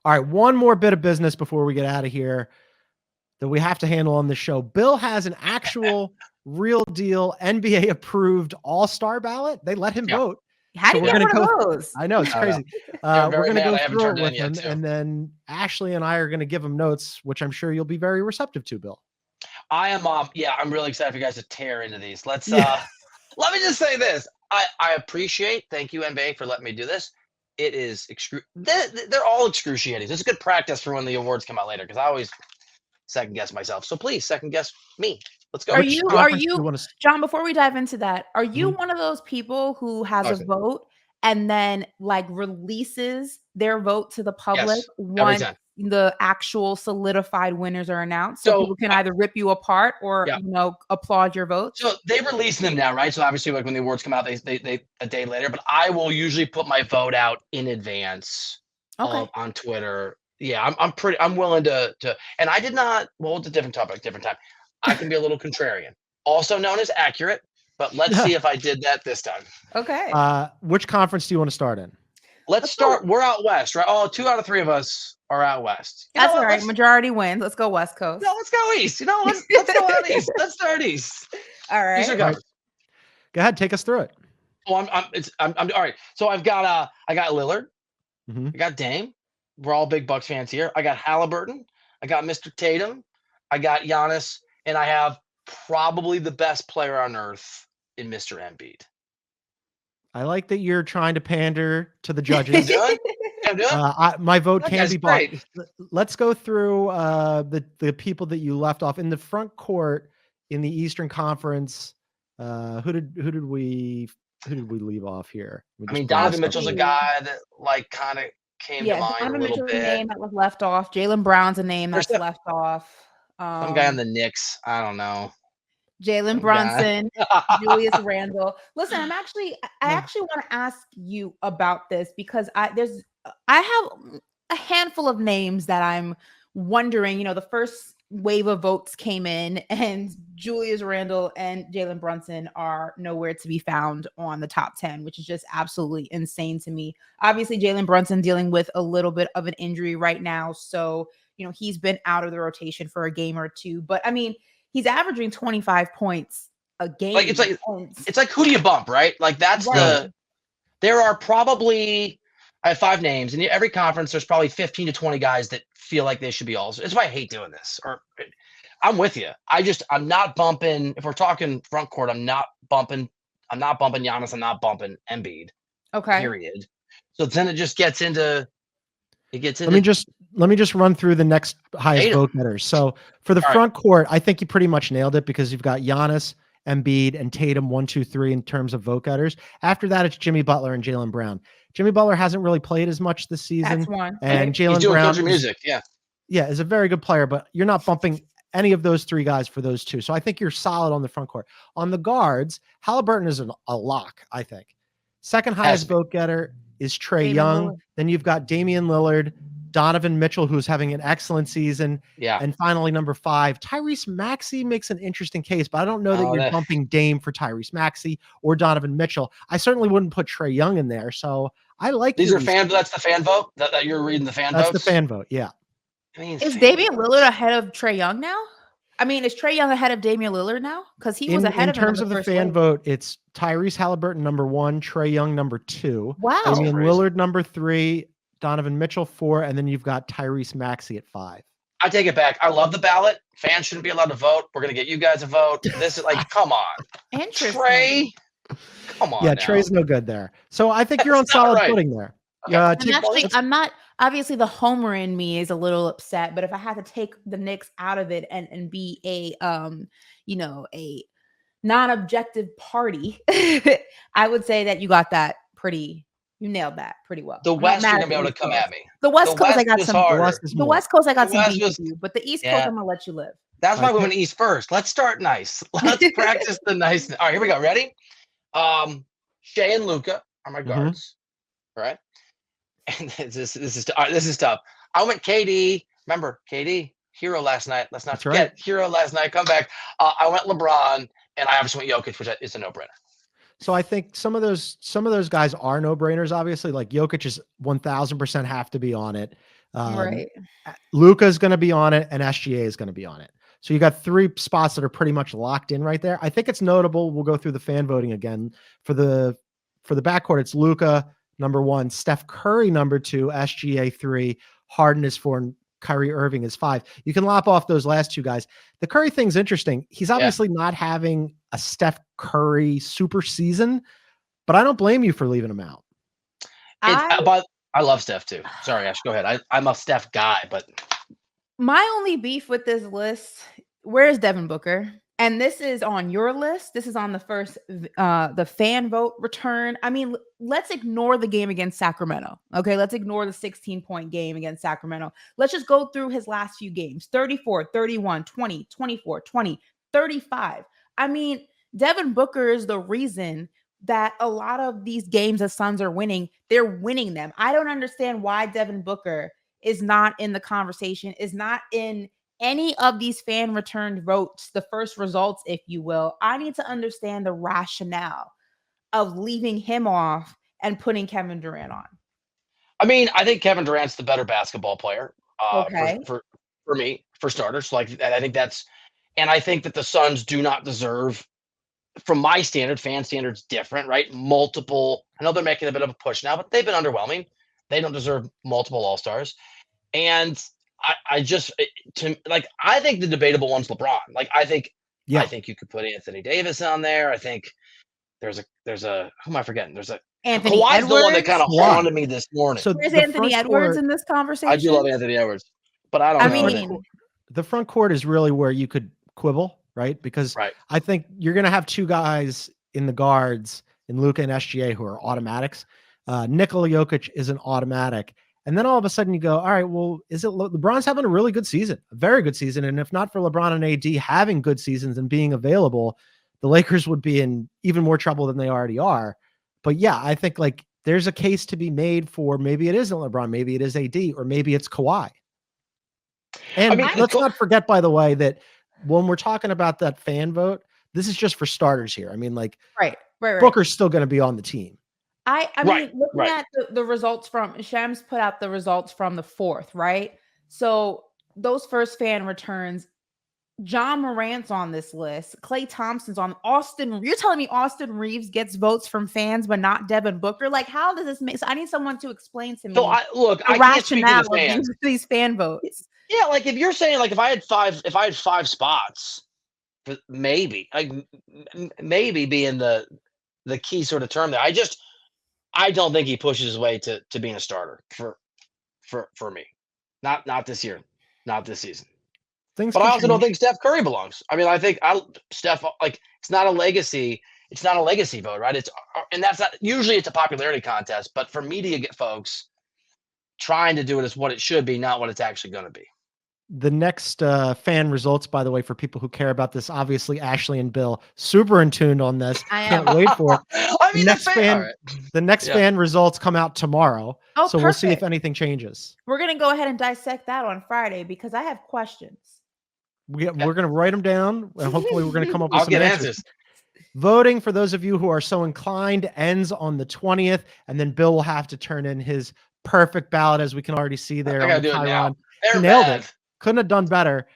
All right, one more bit of business before we get out of here that we have to handle on the show. Bill has an actual real deal NBA approved all-star ballot. They let him vote. How do you get one of those? I know, it's crazy. We're going to go I through it with him, and then Ashley and I are going to give him notes, which I'm sure you'll be very receptive to, Bill. I am, I'm really excited for you guys to tear into these. Let me just say this. I appreciate, thank you, NBA, for letting me do this. It is, they're all excruciating. It's good practice for when the awards come out later, because I always second guess myself. So please second guess me. Let's go. Are you, John, before we dive into that, are you one of those people who has a vote and then like releases their vote to the public once the actual solidified winners are announced, so people can either rip you apart or applaud your vote? So they release them now, right? So obviously, like when the awards come out, they a day later. But I will usually put my vote out in advance on Twitter. Yeah, I'm willing to. And I did not. Well, it's a different topic, different time. I can be a little contrarian, also known as accurate. But let's see if I did that this time. Okay. Which conference do you want to start in? Let's start. We're out west, right? Oh, 2 out of 3 of us are out west. That's all right. Majority wins. Let's go West Coast. No, let's go east. Let's go out east. Let's start east. All right. Go ahead, take us through it. Oh, I'm all right. So I got Lillard. I got Dame. We're all big Bucks fans here. I got Halliburton. I got Mr. Tatum. I got Giannis, and I have probably the best player on earth in Mr. Embiid. I like that you're trying to pander to the judges. My vote can be bought. Let's go through the people that you left off in the front court in the Eastern Conference. Who did we leave off here? I mean, Donovan Mitchell's a guy that like kind of came to mind Donovan a little Mitchell's bit. A name that was left off. Jaylen Brown's a name that's left off. Some guy on the Knicks. I don't know. Jalen Brunson, Julius Randle. Listen, I actually want to ask you about this because I have a handful of names that I'm wondering. The first wave of votes came in, and Julius Randle and Jalen Brunson are nowhere to be found on the top 10, which is just absolutely insane to me. Obviously, Jalen Brunson dealing with a little bit of an injury right now, so he's been out of the rotation for a game or two. But I mean, he's averaging 25 points a game. Like it's like who do you bump, right? Like that's there are probably, I have 5 names, and every conference there's probably 15 to 20 guys that feel like they should be all. It's why I hate doing this. I'm with you. I'm not bumping. If we're talking front court, I'm not bumping Giannis. I'm not bumping Embiid. Okay. Period. So then it just gets into. Let me just run through the next highest vote getters. So for the front court, I think you pretty much nailed it because you've got Giannis, Embiid, and Tatum 1, 2, 3 in terms of vote getters. After that, it's Jimmy Butler and Jaylen Brown. Jimmy Butler hasn't really played as much this season. That's one. And Jaylen Brown is a very good player, but you're not bumping any of those 3 guys for those 2. So I think you're solid on the front court. On the guards, Halliburton is a lock, I think. Second highest vote getter is Trae Young. Then you've got Damian Lillard, Donovan Mitchell, who's having an excellent season. Yeah. And finally, number 5, Tyrese Maxey makes an interesting case, but I don't know that you're bumping Dame for Tyrese Maxey or Donovan Mitchell. I certainly wouldn't put Trae Young in there. So I like these are fan. That's the fan vote that you're reading the fan votes. That's the fan vote. Yeah. Is Damian Lillard ahead of Trae Young now? I mean, is Trae Young ahead of Damian Lillard now? Because he was ahead of him. In terms of the fan vote, it's Tyrese Halliburton number 1, Trae Young number 2. Wow. Damian Lillard number 3, Donovan Mitchell 4, and then you've got Tyrese Maxey at 5. I take it back. I love the ballot. Fans shouldn't be allowed to vote. We're gonna get you guys a vote. This is like, come on, interesting. Trae. Come on. Yeah, Trae's no good there. So I think you're on solid footing there. Yeah, I'm not. Obviously, the homer in me is a little upset, but if I had to take the Knicks out of it and be a a non-objective party, I would say that you got that pretty. You nailed that pretty well. The West, you're gonna be able to come at me. The West Coast, I got some. The West Coast, I got some beef with you, but the East Coast, I'm gonna let you live. That's why we went East first. Let's start nice. Let's practice the nice. All right, here we go. Ready? Shea and Luka are my guards. All right. And this is tough. I went KD. Remember KD, hero last night. Let's not forget hero last night. Come back. I went LeBron, and I obviously went Jokic, which is a no-brainer. So I think some of those guys are no-brainers. Obviously, like Jokic is 1000% have to be on it. Right. Luka is going to be on it, and SGA is going to be on it. So you got 3 spots that are pretty much locked in right there. I think it's notable. We'll go through the fan voting again for the backcourt. It's Luka number 1, Steph Curry number 2, SGA 3, Harden is 4, and Kyrie Irving is 5. You can lop off those last 2 guys. The Curry thing's interesting. He's obviously not having a Steph Curry super season, but I don't blame you for leaving him out. I love Steph too. Sorry, Ash, go ahead. I'm a Steph guy, but my only beef with this list, where's Devin Booker? And this is on your list. This is on the first, the fan vote return. I mean, let's ignore the game against Sacramento. Okay, let's ignore the 16-point game against Sacramento. Let's just go through his last few games: 34, 31, 20, 24, 20, 35. I mean, Devin Booker is the reason that a lot of these games the Suns are winning, they're winning them. I don't understand why Devin Booker is not in the conversation, is not in any of these fan returned votes, the first results, if you will. I need to understand the rationale of leaving him off and putting Kevin Durant on. I mean, I think Kevin Durant's the better basketball player. Okay. For me, for starters. Like, I think that's, and I think that the Suns do not deserve, from my standard, fan standards different, right? Multiple. I know they're making a bit of a push now, but they've been underwhelming. They don't deserve multiple All-Stars. And I think the debatable one's LeBron. Like, I think you could put Anthony Davis on there. I think there's a who am I forgetting? There's a Anthony Kawhi's Edwards. the one that kind of haunted me this morning. So where's Anthony Edwards in this conversation? I do love Anthony Edwards, but I don't know. The front court is really where you could quibble, right? Because I think you're going to have 2 guys in the guards in Luka and SGA who are automatics. Nicole Jokic is an automatic. And then all of a sudden you go, all right, well, is it LeBron's having a really good season, a very good season. And if not for LeBron and AD having good seasons and being available, the Lakers would be in even more trouble than they already are. But yeah, I think like there's a case to be made for maybe it isn't LeBron, maybe it is AD, or maybe it's Kawhi. And let's not forget, by the way, that when we're talking about that fan vote, this is just for starters here. I mean, like, right. Booker's still going to be on the team. I mean, looking at the results from Shams put out the results from the 4th, right? So those first fan returns, John Morant's on this list. Klay Thompson's on. You're telling me Austin Reeves gets votes from fans, but not Devin Booker? Like, how does this make? So I need someone to explain to me. So I rationale of these fan votes. Yeah, like if you're saying like if I had 5 spots, maybe being the key sort of term there. I don't think he pushes his way to being a starter for me. Not this year, not this season. But I also don't think Steph Curry belongs. I mean, I think Steph, like, it's not a legacy vote, right? And that's not usually, it's a popularity contest, but for media folks trying to do it as what it should be, not what it's actually going to be. The next fan results, by the way, for people who care about this, obviously Ashley and Bill, super in tune on this. Can't wait for it. I mean, the next fan results come out tomorrow. Oh, so we'll see if anything changes. We're going to go ahead and dissect that on Friday because I have questions. We're going to write them down, and hopefully we're going to come up with some answers. Voting, for those of you who are so inclined, ends on the 20th, and then Bill will have to turn in his perfect ballot, as we can already see there. I got to do it now. He nailed it. Couldn't have done better.